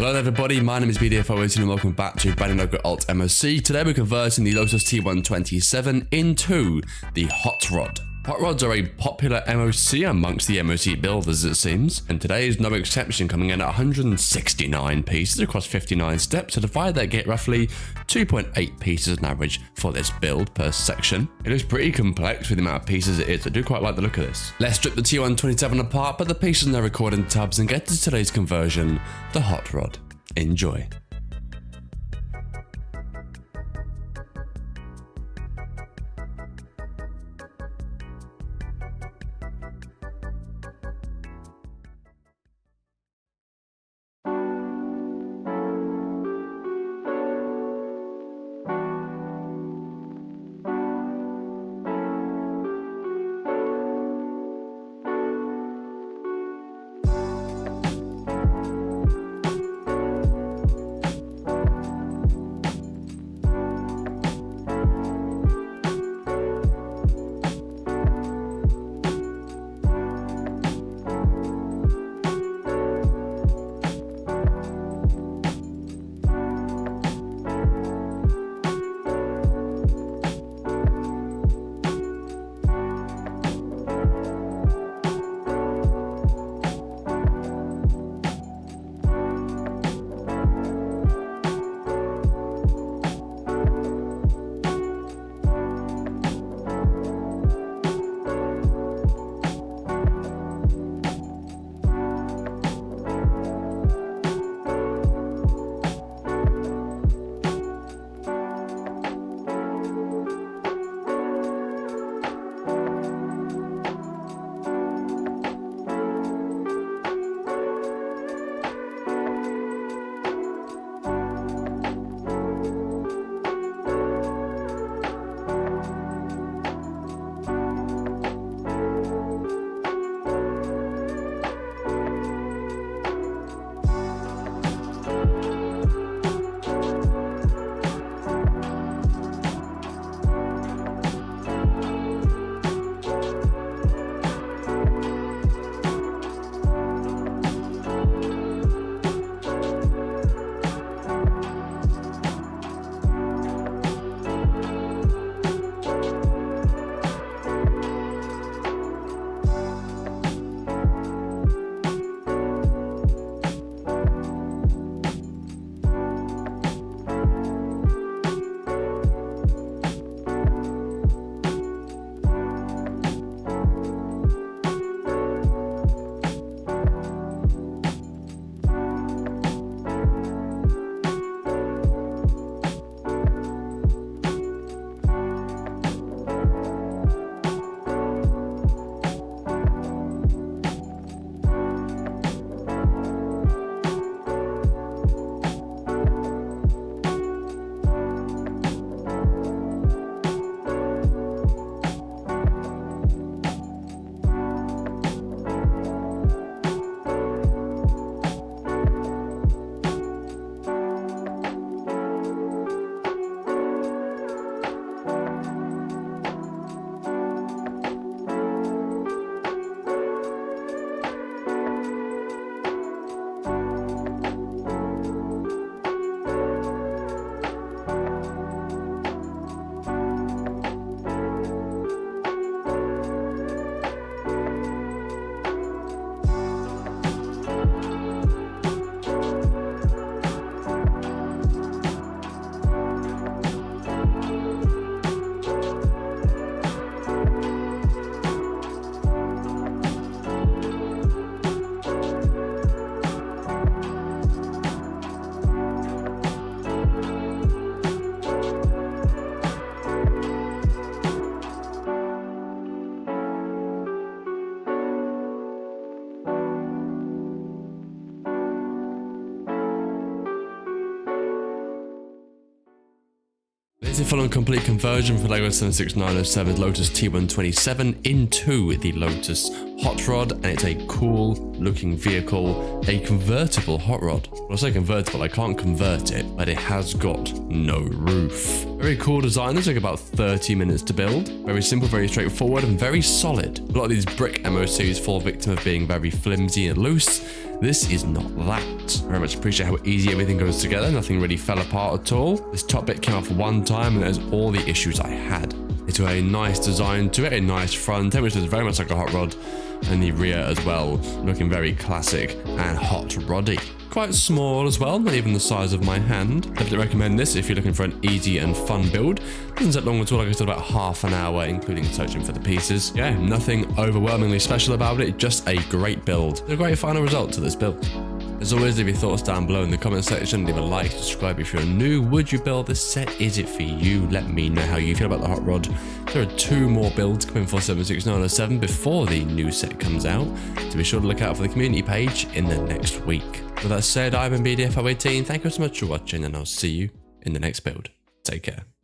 Hello everybody, my name is BDF and welcome back to brand new logo alt MOC. Today we're converting the Lotus T127 into the HotRod. HotRods are a popular MOC amongst the MOC builders, it seems, and today is no exception, coming in at 169 pieces across 59 steps. To divide that, get roughly 2.8 pieces on average for this build per section. It looks pretty complex with the amount of pieces it is. I do quite like the look of this. Let's strip the T127 apart, but the pieces in their recording tabs, and get to today's conversion, the HotRod. Enjoy. This is a full and complete conversion for LEGO 76907's Lotus T127 into the Lotus HotRod, and it's a cool looking vehicle, a convertible HotRod. When I say convertible, I can't convert it, but it has got no roof. Very cool design. This took about 30 minutes to build. Very simple, very straightforward, and very solid. A lot of these brick MOCs fall victim of being very flimsy and loose, This is not that. I very much appreciate how easy everything goes together. Nothing really fell apart at all. This top bit came off one time and there's all the issues I had. It's a nice design to it, a nice front end, which is very much like a hot rod, and the rear as well, looking very classic and hot roddy. Quite small as well, not even the size of my hand. Definitely recommend this if you're looking for an easy and fun build. Doesn't take long at all, like I said, about half an hour, including searching for the pieces. Yeah, nothing overwhelmingly special about it, just a great build. A great final result to this build. As always, leave your thoughts down below in the comment section. Leave a like, subscribe if you're new. Would you build this set? Is it for you? Let me know how you feel about the hot rod. There are 2 more builds coming for 76907 before the new set comes out, so be sure to look out for the community page in the next week. With that said, I've been BDF18. Thank you so much for watching, and I'll see you in the next build. Take care.